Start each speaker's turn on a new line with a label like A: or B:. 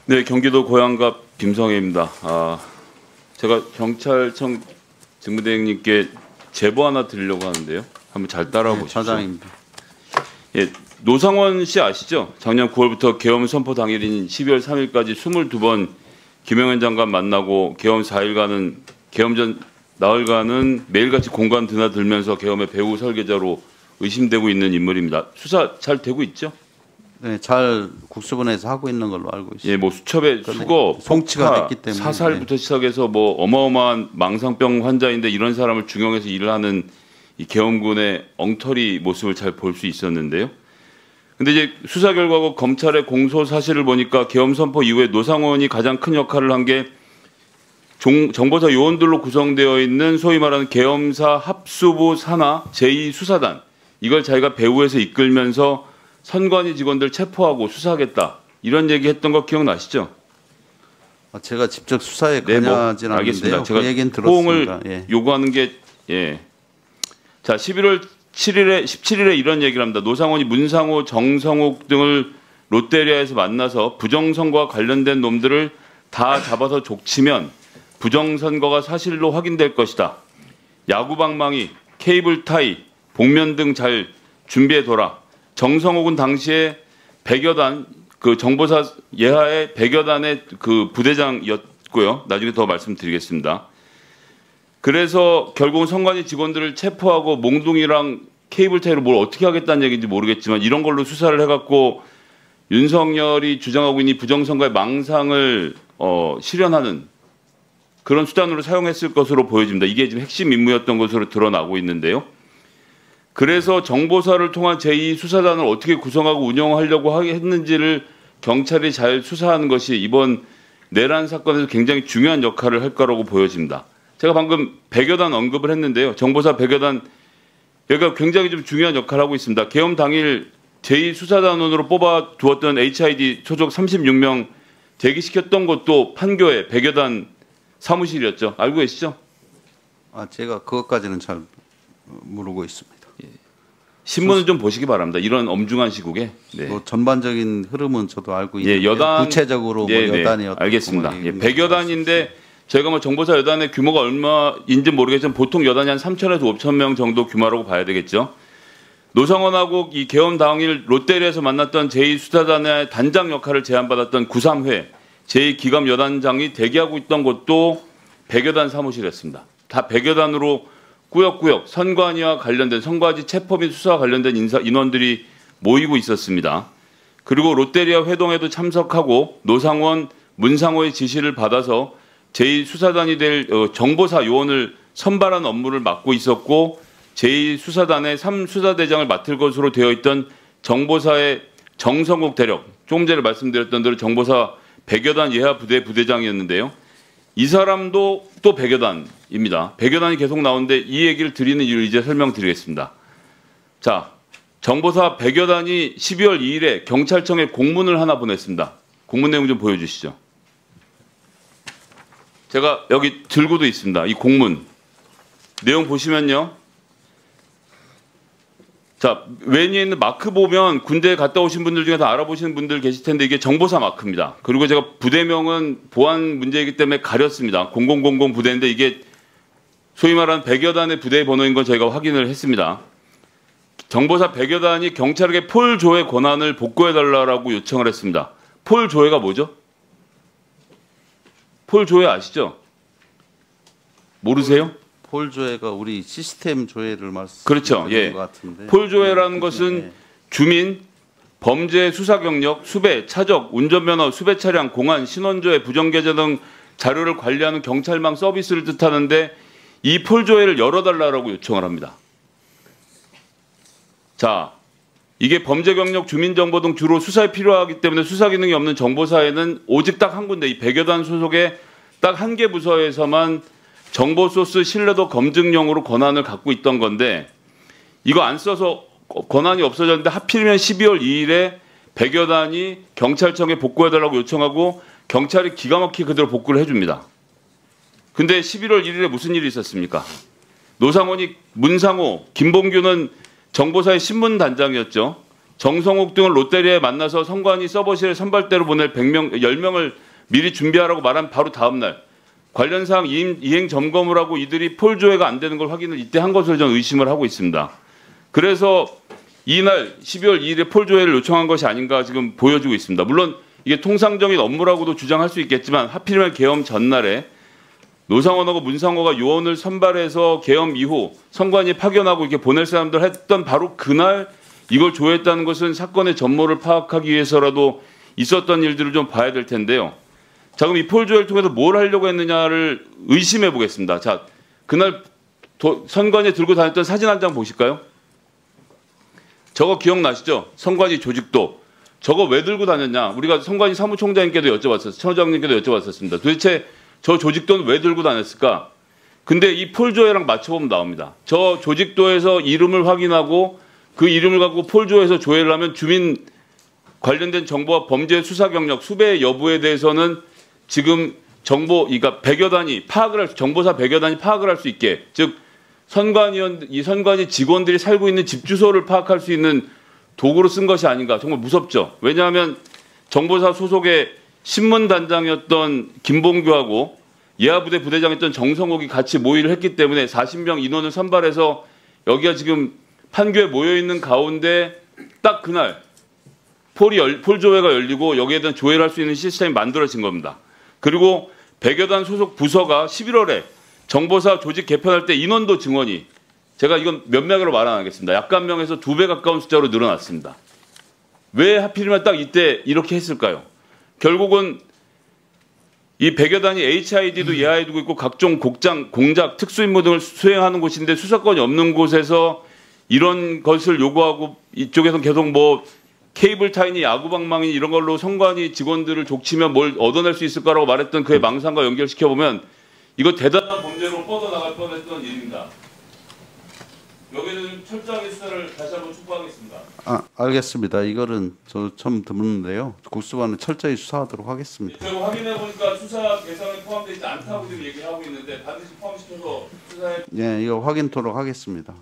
A: 네, 경기도 고양갑 김성혜입니다. 제가 경찰청 직무대행님께 제보 하나 드리려고 하는데요. 한번 잘 따라와 보십시오.
B: 차장입니다.
A: 예, 노상원 씨 아시죠? 작년 9월부터 계엄 선포 당일인 12월 3일까지 22번 김영현 장관 만나고 계엄 4일간은 계엄 전 나흘간은 매일같이 공간 드나들면서 계엄의 배후 설계자로 의심되고 있는 인물입니다. 수사 잘 되고 있죠?
B: 네, 잘 국수본에서 하고 있는 걸로 알고 있습니다.
A: 예, 뭐 수첩의 수거,
B: 송치가
A: 폭파,
B: 됐기 때문에
A: 사살부터 시작해서 뭐 어마어마한 망상병 환자인데 이런 사람을 중용해서 일을 하는 이 계엄군의 엉터리 모습을 잘 볼 수 있었는데요. 근데 이제 수사 결과고 검찰의 공소 사실을 보니까 계엄 선포 이후에 노상원이 가장 큰 역할을 한 게 정보사 요원들로 구성되어 있는 소위 말하는 계엄사 합수부 산하 제2수사단, 이걸 자기가 배후에서 이끌면서 선관위 직원들 체포하고 수사하겠다, 이런 얘기했던 거 기억나시죠?
B: 제가 직접 수사에
A: 네, 뭐
B: 관여하진
A: 알겠습니다.
B: 않는데요.
A: 제가
B: 그 얘기는
A: 호응을
B: 들었습니다. 예.
A: 요구하는 게 예. 자, 11월 17일에 이런 얘기를 합니다. 노상원이 문상호, 정성욱 등을 롯데리아에서 만나서 부정선거와 관련된 놈들을 다 잡아서 족치면 부정선거가 사실로 확인될 것이다. 야구방망이, 케이블 타이, 복면 등 잘 준비해둬라. 정성욱은 당시에 100여 단, 그 정보사 예하의 100여 단의 그 부대장이었고요. 나중에 더 말씀드리겠습니다. 그래서 결국은 선관위 직원들을 체포하고 몽둥이랑 케이블 타이로 뭘 어떻게 하겠다는 얘기인지 모르겠지만 이런 걸로 수사를 해갖고 윤석열이 주장하고 있는 부정선거의 망상을 실현하는 그런 수단으로 사용했을 것으로 보여집니다. 이게 지금 핵심 임무였던 것으로 드러나고 있는데요. 그래서 정보사를 통한 제2수사단을 어떻게 구성하고 운영하려고 했는지를 경찰이 잘 수사하는 것이 이번 내란 사건에서 굉장히 중요한 역할을 할 거라고 보여집니다. 제가 방금 100여 단 언급을 했는데요. 정보사 100여 단, 여기가 굉장히 좀 중요한 역할을 하고 있습니다. 계엄 당일 제2수사단원으로 뽑아두었던 HID 소속 36명 대기시켰던 것도 판교의 100여 단 사무실이었죠. 알고 계시죠?
B: 제가 그것까지는 잘 모르고 있습니다.
A: 신문을 좀 보시기 바랍니다. 이런 엄중한 시국에. 네.
B: 뭐 전반적인 흐름은 저도 알고 있는데
A: 여단,
B: 구체적으로 뭐 여단이었던
A: 알겠습니다. 100여 단인데 저희가 뭐 정보사 여단의 규모가 얼마인지 모르겠지만 보통 여단이 한 3,000에서 5,000 명 정도 규모라고 봐야 되겠죠. 노상원하고 이 계엄 당일 롯데리아에서 만났던 제2수사단의 단장 역할을 제안받았던 93회 제2기감 여단장이 대기하고 있던 곳도 100여 단 사무실이었습니다. 다 100여 단으로 꾸역꾸역 선관위와 관련된 선거지 체포 및 수사와 관련된 인원들이 모이고 있었습니다. 그리고 롯데리아 회동에도 참석하고 노상원, 문상호의 지시를 받아서 제2수사단이 될 정보사 요원을 선발한 업무를 맡고 있었고 제2수사단의 3수사대장을 맡을 것으로 되어 있던 정보사의 정성욱 대령, 조금 전에 말씀드렸던 대로 정보사 100여 단 예하 부대 부대장이었는데요. 이 사람도 또 100여 단입니다. 100여 단이 계속 나오는데 이 얘기를 드리는 이유를 이제 설명드리겠습니다. 자, 정보사 100여 단이 12월 2일에 경찰청에 공문을 하나 보냈습니다. 공문 내용 좀 보여주시죠. 제가 여기 들고도 있습니다. 이 공문 내용 보시면요. 자, 왼위에 있는 마크 보면 군대에 갔다 오신 분들 중에 다 알아보시는 분들 계실 텐데 이게 정보사 마크입니다. 그리고 제가 부대명은 보안 문제이기 때문에 가렸습니다. 0000 부대인데 이게 소위 말하는 100여 단의 부대의 번호인 건 저희가 확인을 했습니다. 정보사 100여 단이 경찰에게 폴 조회 권한을 복구해달라고 요청을 했습니다. 폴 조회가 뭐죠? 폴 조회 아시죠? 모르세요?
B: 폴 조회가 우리 시스템 조회를 말씀하시는
A: 그렇죠. 예.
B: 것 같은데.
A: 폴 조회라는 것은 주민, 범죄 수사 경력, 수배, 차적, 운전면허, 수배 차량, 공안, 신원조회, 부정계좌 등 자료를 관리하는 경찰망 서비스를 뜻하는데 이 폴 조회를 열어달라고 요청을 합니다. 자, 이게 범죄 경력, 주민정보 등 주로 수사에 필요하기 때문에 수사 기능이 없는 정보사에는 오직 딱 한 군데, 이 100여 단 소속의 딱 한 개 부서에서만 정보 소스 신뢰도 검증용으로 권한을 갖고 있던 건데 이거 안 써서 권한이 없어졌는데 하필이면 12월 2일에 100여 단이 경찰청에 복구해달라고 요청하고 경찰이 기가 막히게 그대로 복구를 해줍니다. 근데 11월 1일에 무슨 일이 있었습니까? 노상원이 문상호, 김봉규는 정보사의 신문단장이었죠. 정성욱 등을 롯데리아에 만나서 선관위 서버실에 선발대로 보낼 10명을 미리 준비하라고 말한 바로 다음 날 관련 사항 이행 점검을 하고 이들이 폴 조회가 안 되는 걸 확인을 이때 한 것으로 저는 의심을 하고 있습니다. 그래서 이날 12월 2일에 폴 조회를 요청한 것이 아닌가 지금 보여지고 있습니다. 물론 이게 통상적인 업무라고도 주장할 수 있겠지만 하필이면 계엄 전날에 노상원하고 문상호가 요원을 선발해서 계엄 이후 선관위에 파견하고 이렇게 보낼 사람들 했던 바로 그날 이걸 조회했다는 것은 사건의 전모를 파악하기 위해서라도 있었던 일들을 좀 봐야 될 텐데요. 자, 그럼 이 폴 조회를 통해서 뭘 하려고 했느냐를 의심해 보겠습니다. 자, 그날 선관위에 들고 다녔던 사진 한 장 보실까요? 저거 기억나시죠? 선관위 조직도. 저거 왜 들고 다녔냐? 우리가 선관위 사무총장님께도 여쭤봤었어요. 처장님께도 여쭤봤었습니다. 도대체 저 조직도는 왜 들고 다녔을까? 근데 이 폴 조회랑 맞춰보면 나옵니다. 저 조직도에서 이름을 확인하고 그 이름을 갖고 폴 조회에서 조회를 하면 주민 관련된 정보와 범죄 수사 경력, 수배 여부에 대해서는 지금 그러니까 100여 단위 정보사 100여 단위 파악을 할 수 있게, 즉 이 선관위 직원들이 살고 있는 집 주소를 파악할 수 있는 도구로 쓴 것이 아닌가. 정말 무섭죠. 왜냐하면 정보사 소속의 신문단장이었던 김봉규하고 예하부대 부대장이었던 정성욱이 같이 모의를 했기 때문에 40명 인원을 선발해서 여기가 지금 판교에 모여있는 가운데 딱 그날 폴 조회가 열리고 여기에 대한 조회를 할 수 있는 시스템이 만들어진 겁니다. 그리고 100여 단 소속 부서가 11월에 정보사 조직 개편할 때 인원도 증원이, 제가 이건 몇 명으로 말 안 하겠습니다. 약간 명에서 2배 가까운 숫자로 늘어났습니다. 왜 하필이면 딱 이때 이렇게 했을까요? 결국은 이 100여 단위 HID도 예하에 두고 있고 각종 공작, 특수임무 등을 수행하는 곳인데 수사권이 없는 곳에서 이런 것을 요구하고 이쪽에서는 계속 케이블 타이니 야구방망이 이런 걸로 선관위 직원들을 족치면 뭘 얻어낼 수 있을 거라고 말했던 그의 망상과 연결시켜보면 이거 대단한 범죄로 뻗어나갈 뻔했던 일입니다. 여기는 철저하게 수사를 다시 한번 촉구하겠습니다.
B: 알겠습니다. 이거는 저 처음 듣는데요. 국수반은 철저히 수사하도록 하겠습니다.
A: 제가 확인해 보니까 수사 대상에 포함되어 있지 않다고 지금 얘기하고 있는데 반드시 포함시켜서 수사해.
B: 예, 이거 확인토록 하겠습니다.